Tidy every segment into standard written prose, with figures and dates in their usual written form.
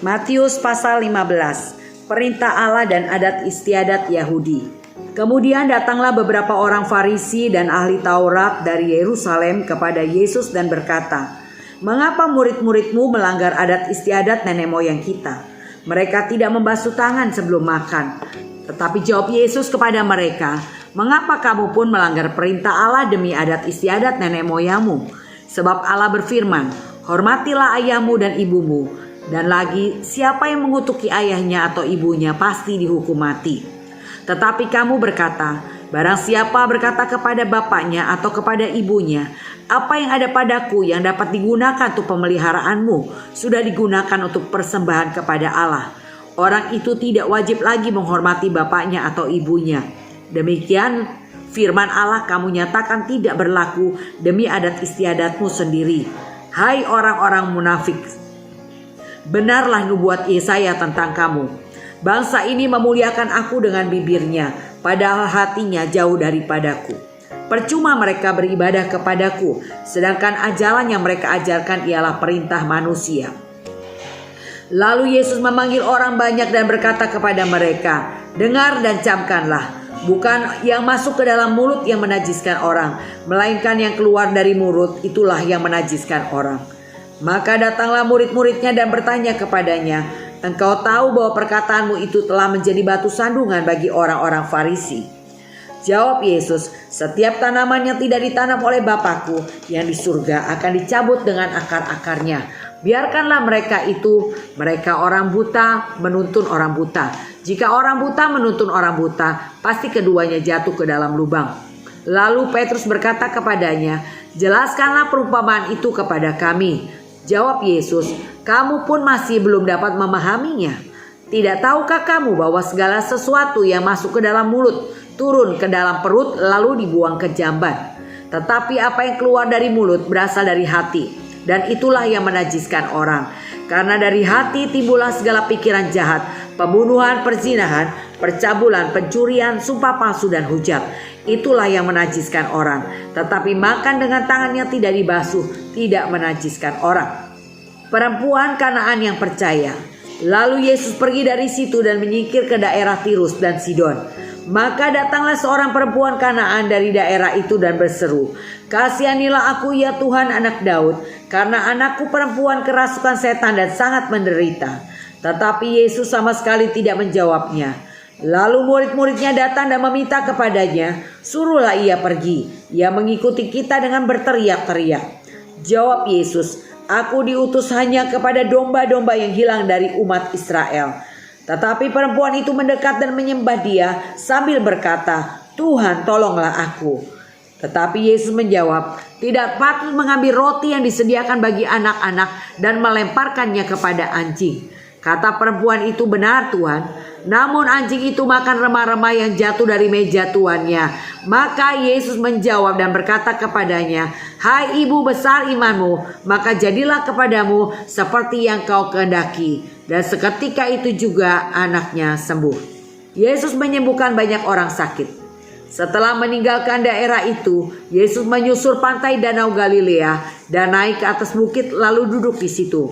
Matius pasal 15, perintah Allah dan adat istiadat Yahudi. Kemudian datanglah beberapa orang Farisi dan ahli Taurat dari Yerusalem kepada Yesus dan berkata, "Mengapa murid-muridmu melanggar adat istiadat nenek moyang kita? Mereka tidak membasuh tangan sebelum makan." Tetapi jawab Yesus kepada mereka, "Mengapa kamu pun melanggar perintah Allah demi adat istiadat nenek moyangmu? Sebab Allah berfirman, hormatilah ayahmu dan ibumu. Dan lagi, siapa yang mengutuki ayahnya atau ibunya pasti dihukum mati. Tetapi kamu berkata, barang siapa berkata kepada bapaknya atau kepada ibunya, apa yang ada padaku yang dapat digunakan untuk pemeliharaanmu, sudah digunakan untuk persembahan kepada Allah. Orang itu tidak wajib lagi menghormati bapaknya atau ibunya. Demikian firman Allah kamu nyatakan tidak berlaku demi adat istiadatmu sendiri. Hai orang-orang munafik! Benarlah nubuat Yesaya tentang kamu. Bangsa ini memuliakan aku dengan bibirnya, padahal hatinya jauh daripadaku. Percuma mereka beribadah kepadaku, sedangkan ajaran yang mereka ajarkan ialah perintah manusia." Lalu Yesus memanggil orang banyak dan berkata kepada mereka, "Dengar dan camkanlah. Bukan yang masuk ke dalam mulut yang menajiskan orang, melainkan yang keluar dari mulut, itulah yang menajiskan orang." Maka datanglah murid-muridnya dan bertanya kepadanya, "Engkau tahu bahwa perkataanmu itu telah menjadi batu sandungan bagi orang-orang Farisi." Jawab Yesus, "Setiap tanaman yang tidak ditanam oleh Bapakku yang di surga akan dicabut dengan akar-akarnya. Biarkanlah mereka orang buta menuntun orang buta. Jika orang buta menuntun orang buta, pasti keduanya jatuh ke dalam lubang." Lalu Petrus berkata kepadanya, "Jelaskanlah perumpamaan itu kepada kami." Jawab Yesus, "Kamu pun masih belum dapat memahaminya. Tidak tahukah kamu bahwa segala sesuatu yang masuk ke dalam mulut turun ke dalam perut lalu dibuang ke jamban? Tetapi apa yang keluar dari mulut berasal dari hati, dan itulah yang menajiskan orang. Karena dari hati timbullah segala pikiran jahat, pembunuhan, perzinahan, percabulan, pencurian, sumpah palsu dan hujat. Itulah yang menajiskan orang. Tetapi makan dengan tangan yang tidak dibasuh tidak menajiskan orang." Perempuan Kanaan yang percaya. Lalu Yesus pergi dari situ dan menyingkir ke daerah Tirus dan Sidon. Maka datanglah seorang perempuan Kanaan dari daerah itu dan berseru, "Kasihanilah aku ya Tuhan, anak Daud, karena anakku perempuan kerasukan setan dan sangat menderita." Tetapi Yesus sama sekali tidak menjawabnya. Lalu murid-muridnya datang dan meminta kepadanya, "Suruhlah ia pergi. Ia mengikuti kita dengan berteriak-teriak." Jawab Yesus, "Aku diutus hanya kepada domba-domba yang hilang dari umat Israel." Tetapi perempuan itu mendekat dan menyembah dia sambil berkata, "Tuhan, tolonglah aku." Tetapi Yesus menjawab, "Tidak patut mengambil roti yang disediakan bagi anak-anak dan melemparkannya kepada anjing." Kata perempuan itu, "Benar Tuhan." Namun anjing itu makan remah-remah yang jatuh dari meja tuannya. Maka Yesus menjawab dan berkata kepadanya, "Hai ibu, besar imanmu, maka jadilah kepadamu seperti yang kau kehendaki." Dan seketika itu juga anaknya sembuh. Yesus menyembuhkan banyak orang sakit. Setelah meninggalkan daerah itu, Yesus menyusur pantai Danau Galilea dan naik ke atas bukit lalu duduk di situ.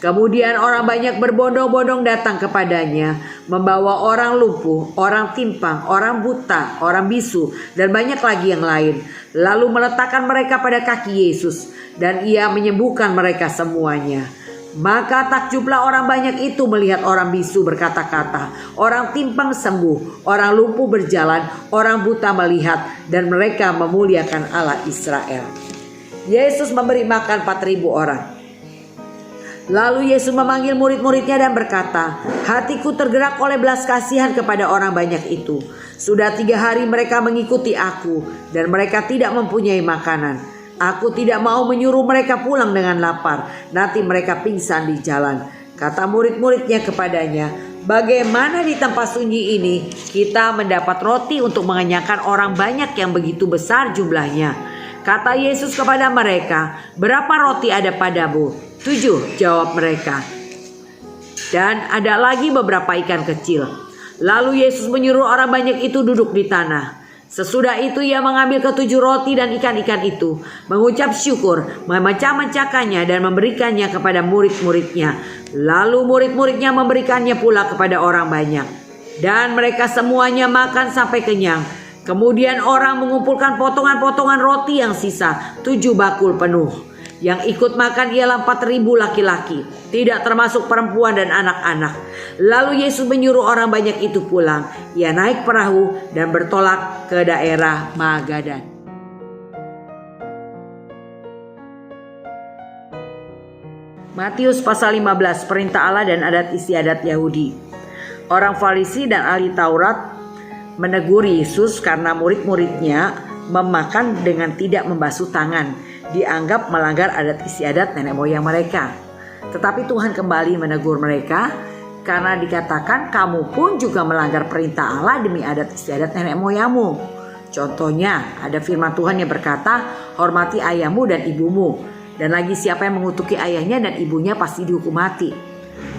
Kemudian orang banyak berbondong-bondong datang kepadanya, membawa orang lumpuh, orang timpang, orang buta, orang bisu, dan banyak lagi yang lain. Lalu meletakkan mereka pada kaki Yesus, dan ia menyembuhkan mereka semuanya. Maka takjublah orang banyak itu melihat orang bisu berkata-kata, orang timpang sembuh, orang lumpuh berjalan, orang buta melihat, dan mereka memuliakan Allah Israel. Yesus memberi makan 4.000 orang. Lalu Yesus memanggil murid-muridnya dan berkata, "Hatiku tergerak oleh belas kasihan kepada orang banyak itu. Sudah 3 hari mereka mengikuti aku, dan mereka tidak mempunyai makanan. Aku tidak mau menyuruh mereka pulang dengan lapar, nanti mereka pingsan di jalan." Kata murid-muridnya kepadanya, "Bagaimana di tempat sunyi ini kita mendapat roti untuk mengenyangkan orang banyak yang begitu besar jumlahnya?" Kata Yesus kepada mereka, "Berapa roti ada padamu?" 7, jawab mereka. "Dan ada lagi beberapa ikan kecil." Lalu Yesus menyuruh orang banyak itu duduk di tanah. Sesudah itu ia mengambil ketujuh roti dan ikan-ikan itu, mengucap syukur, memecah-mecahkannya dan memberikannya kepada murid-muridnya. Lalu murid-muridnya memberikannya pula kepada orang banyak. Dan mereka semuanya makan sampai kenyang. Kemudian orang mengumpulkan potongan-potongan roti yang sisa, 7 bakul penuh. Yang ikut makan ialah 4.000 laki-laki, tidak termasuk perempuan dan anak-anak. Lalu Yesus menyuruh orang banyak itu pulang. Ia naik perahu dan bertolak ke daerah Magadan. Matius pasal 15, perintah Allah dan adat istiadat Yahudi. Orang Farisi dan ahli Taurat menegur Yesus karena murid-muridnya memakan dengan tidak membasuh tangan. Dianggap melanggar adat istiadat nenek moyang mereka. Tetapi Tuhan kembali menegur mereka karena dikatakan kamu pun juga melanggar perintah Allah demi adat istiadat nenek moyangmu. Contohnya ada firman Tuhan yang berkata, hormati ayahmu dan ibumu. Dan lagi siapa yang mengutuki ayahnya dan ibunya pasti dihukum mati.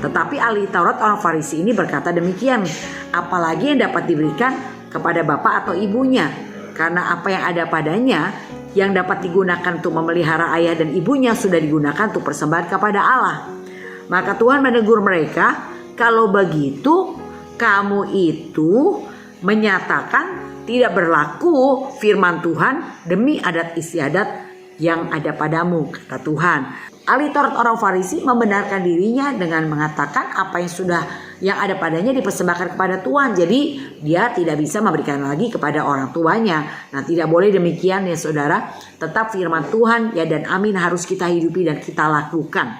Tetapi ahli Taurat orang Farisi ini berkata demikian, apalagi yang dapat diberikan kepada bapak atau ibunya. Karena apa yang ada padanya yang dapat digunakan untuk memelihara ayah dan ibunya sudah digunakan untuk persembahan kepada Allah. Maka Tuhan menegur mereka, kalau begitu kamu itu menyatakan tidak berlaku firman Tuhan demi adat istiadat yang ada padamu, kata Tuhan. Ahli Taurat orang Farisi membenarkan dirinya dengan mengatakan apa yang ada padanya dipersembahkan kepada Tuhan. Jadi dia tidak bisa memberikan lagi kepada orang tuanya. Nah, tidak boleh demikian ya saudara. Tetap firman Tuhan ya dan amin harus kita hidupi dan kita lakukan.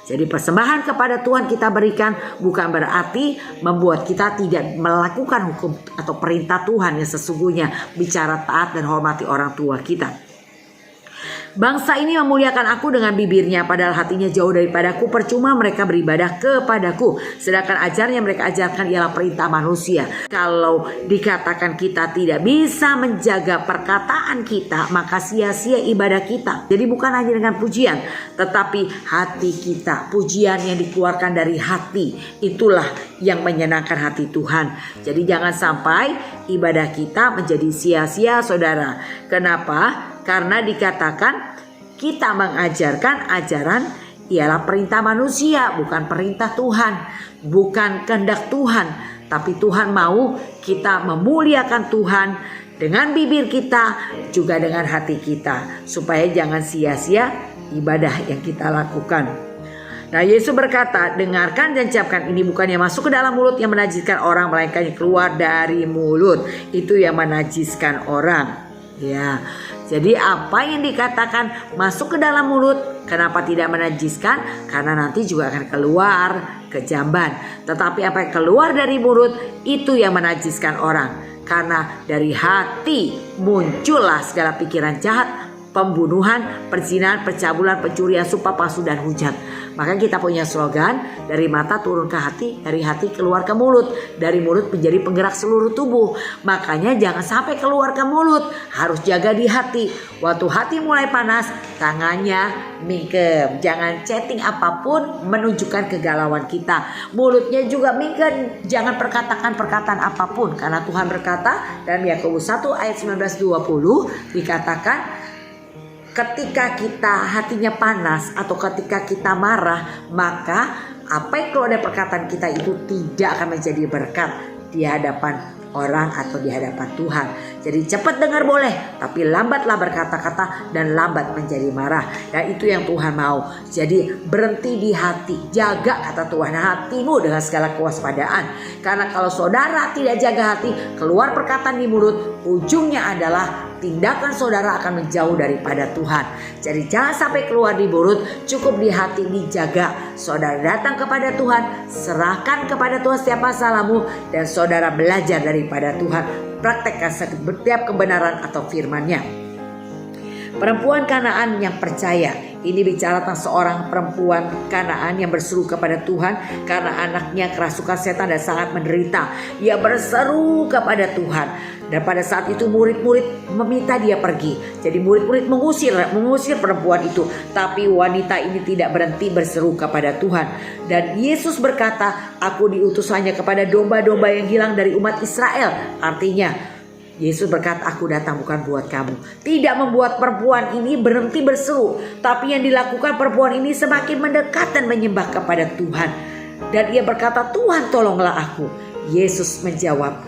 Jadi persembahan kepada Tuhan kita berikan bukan berarti membuat kita tidak melakukan hukum atau perintah Tuhan yang sesungguhnya, bicara taat dan hormati orang tua kita. Bangsa ini memuliakan aku dengan bibirnya, padahal hatinya jauh daripadaku. Percuma mereka beribadah kepadaku, sedangkan ajaran yang mereka ajarkan ialah perintah manusia. Kalau dikatakan kita tidak bisa menjaga perkataan kita, maka sia-sia ibadah kita. Jadi bukan hanya dengan pujian, tetapi hati kita. Pujian yang dikeluarkan dari hati, itulah yang menyenangkan hati Tuhan. Jadi jangan sampai ibadah kita menjadi sia-sia saudara. Kenapa? Karena dikatakan kita mengajarkan ajaran ialah perintah manusia, bukan perintah Tuhan, bukan kehendak Tuhan. Tapi Tuhan mau kita memuliakan Tuhan dengan bibir kita, juga dengan hati kita, supaya jangan sia-sia ibadah yang kita lakukan. Nah, Yesus berkata, dengarkan dan camkan, ini bukan yang masuk ke dalam mulut yang menajiskan orang, melainkan yang keluar dari mulut, itu yang menajiskan orang. Ya, jadi apa yang dikatakan masuk ke dalam mulut, kenapa tidak menajiskan? Karena nanti juga akan keluar ke jamban. Tetapi apa yang keluar dari mulut, itu yang menajiskan orang. Karena dari hati muncullah segala pikiran jahat, pembunuhan, perzinahan, percabulan, pencurian, sumpah palsu dan hujat. Maka kita punya slogan, dari mata turun ke hati, dari hati keluar ke mulut, dari mulut menjadi penggerak seluruh tubuh. Makanya jangan sampai keluar ke mulut, harus jaga di hati. Waktu hati mulai panas, tangannya mingkem. Jangan chatting apapun menunjukkan kegalauan kita. Mulutnya juga mingkem, jangan perkatakan perkataan apapun. Karena Tuhan berkata dalam Yakobus 1 ayat 19-20 dikatakan, ketika kita hatinya panas atau ketika kita marah, maka apa yang keluar dari perkataan kita itu tidak akan menjadi berkat di hadapan orang atau di hadapan Tuhan. Jadi cepat dengar boleh, tapi lambatlah berkata-kata dan lambat menjadi marah. Dan itu yang Tuhan mau. Jadi berhenti di hati, jaga kata Tuhan hatimu dengan segala kewaspadaan. Karena kalau saudara tidak jaga hati, keluar perkataan di mulut, ujungnya adalah tindakan saudara akan menjauh daripada Tuhan. Jadi jangan sampai keluar di mulut, cukup di hati dijaga. Saudara datang kepada Tuhan, serahkan kepada Tuhan setiap masalahmu, dan saudara belajar daripada Tuhan. Praktekkan setiap kebenaran atau firman-Nya. Perempuan Kanaan yang percaya. Ini bicara tentang seorang perempuan Kanaan yang berseru kepada Tuhan karena anaknya kerasukan setan dan sangat menderita. Ia berseru kepada Tuhan. Dan pada saat itu murid-murid meminta dia pergi. Jadi murid-murid mengusir perempuan itu. Tapi wanita ini tidak berhenti berseru kepada Tuhan. Dan Yesus berkata, aku diutus hanya kepada domba-domba yang hilang dari umat Israel. Artinya Yesus berkata, aku datang bukan buat kamu. Tidak membuat perempuan ini berhenti berseru, tapi yang dilakukan perempuan ini semakin mendekat dan menyembah kepada Tuhan. Dan ia berkata, Tuhan tolonglah aku. Yesus menjawab,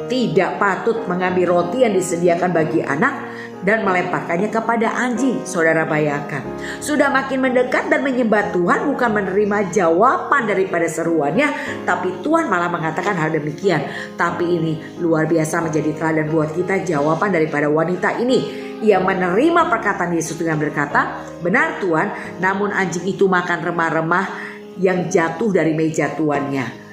tidak patut mengambil roti yang disediakan bagi anak dan melemparkannya kepada anjing. Saudara bayangkan, sudah makin mendekat dan menyembah Tuhan, bukan menerima jawaban daripada seruannya, tapi Tuhan malah mengatakan hal demikian. Tapi ini luar biasa menjadi teladan buat kita, jawaban daripada wanita ini. Ia menerima perkataan Yesus dengan berkata, benar Tuhan, namun anjing itu makan remah-remah yang jatuh dari meja tuannya.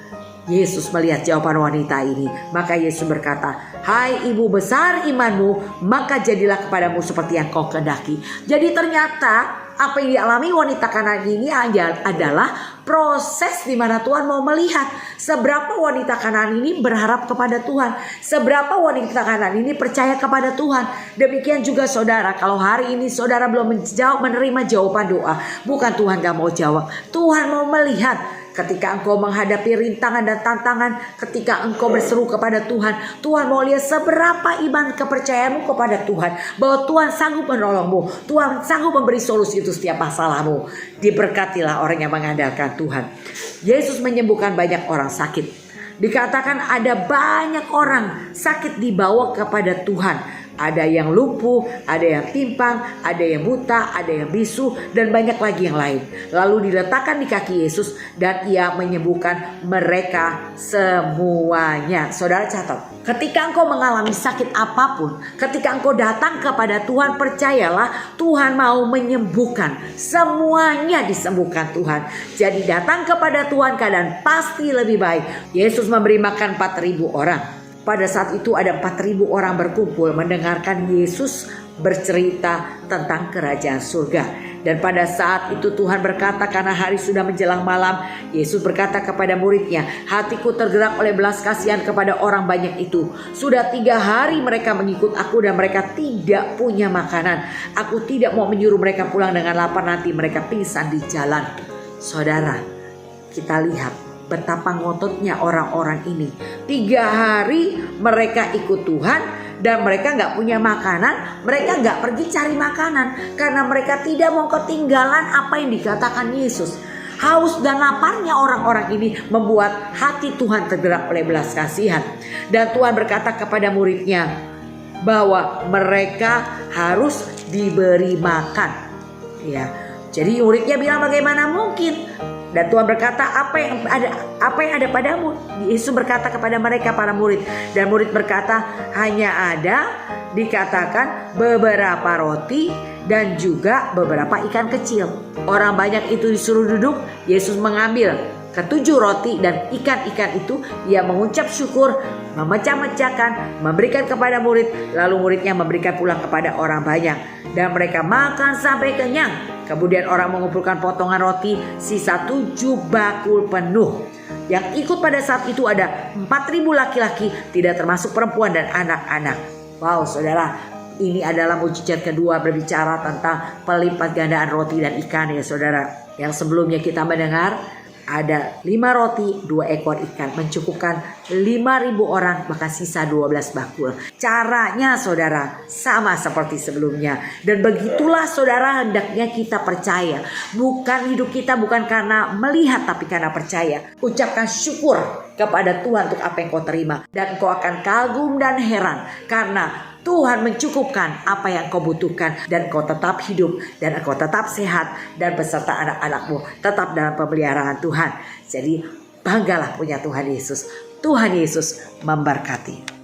Yesus melihat jawaban wanita ini, maka Yesus berkata, hai ibu, besar imanmu, maka jadilah kepadamu seperti yang kau kehendaki. Jadi ternyata apa yang dialami wanita Kanaan ini adalah proses di mana Tuhan mau melihat seberapa wanita Kanaan ini berharap kepada Tuhan, seberapa wanita Kanaan ini percaya kepada Tuhan. Demikian juga saudara, kalau hari ini saudara belum menerima jawaban doa, bukan Tuhan gak mau jawab, Tuhan mau melihat. Ketika engkau menghadapi rintangan dan tantangan, ketika engkau berseru kepada Tuhan, Tuhan mau lihat seberapa iman kepercayaanmu kepada Tuhan, bahwa Tuhan sanggup menolongmu, Tuhan sanggup memberi solusi untuk setiap masalahmu. Diberkatilah orang yang mengandalkan Tuhan. Yesus menyembuhkan banyak orang sakit. Dikatakan ada banyak orang sakit dibawa kepada Tuhan. Ada yang lumpuh, ada yang timpang, ada yang buta, ada yang bisu, dan banyak lagi yang lain. Lalu diletakkan di kaki Yesus dan ia menyembuhkan mereka semuanya. Saudara catat, ketika engkau mengalami sakit apapun, ketika engkau datang kepada Tuhan, percayalah Tuhan mau menyembuhkan. Semuanya disembuhkan Tuhan. Jadi datang kepada Tuhan, keadaan pasti lebih baik. Yesus memberi makan 4.000 orang. Pada saat itu ada 4.000 orang berkumpul mendengarkan Yesus bercerita tentang kerajaan surga. Dan pada saat itu Tuhan berkata, karena hari sudah menjelang malam, Yesus berkata kepada muridnya, hatiku tergerak oleh belas kasihan kepada orang banyak itu. Sudah 3 hari mereka mengikut aku dan mereka tidak punya makanan. Aku tidak mau menyuruh mereka pulang dengan lapar, nanti mereka pingsan di jalan. Saudara, kita lihat betapa ngototnya orang-orang ini. 3 hari mereka ikut Tuhan dan mereka gak punya makanan. Mereka gak pergi cari makanan karena mereka tidak mau ketinggalan apa yang dikatakan Yesus. Haus dan laparnya orang-orang ini membuat hati Tuhan tergerak oleh belas kasihan. Dan Tuhan berkata kepada muridnya bahwa mereka harus diberi makan. Ya, jadi muridnya bilang, bagaimana mungkin? Dan Tuhan berkata, apa yang ada padamu? Yesus berkata kepada mereka, para murid. Dan murid berkata, hanya ada dikatakan beberapa roti dan juga beberapa ikan kecil. Orang banyak itu disuruh duduk. Yesus mengambil ke7 roti dan ikan-ikan itu. Ia mengucap syukur, memecah-mecahkan, memberikan kepada murid. Lalu muridnya memberikan pulang kepada orang banyak. Dan mereka makan sampai kenyang. Kemudian orang mengumpulkan potongan roti sisa 7 bakul penuh. Yang ikut pada saat itu ada 4.000 laki-laki, tidak termasuk perempuan dan anak-anak. Wow saudara, ini adalah mujizat kedua berbicara tentang pelipat gandaan roti dan ikan ya saudara. Yang sebelumnya kita mendengar ada 5 roti, 2 ekor ikan mencukupkan 5.000 orang, maka sisa 12 bakul. Caranya saudara sama seperti sebelumnya. Dan begitulah saudara hendaknya kita percaya. Bukan hidup kita bukan karena melihat tapi karena percaya. Ucapkan syukur kepada Tuhan untuk apa yang kau terima. Dan kau akan kagum dan heran karena Tuhan mencukupkan apa yang kau butuhkan. Dan kau tetap hidup. Dan kau tetap sehat. Dan beserta anak-anakmu tetap dalam pemeliharaan Tuhan. Jadi banggalah punya Tuhan Yesus. Tuhan Yesus memberkati.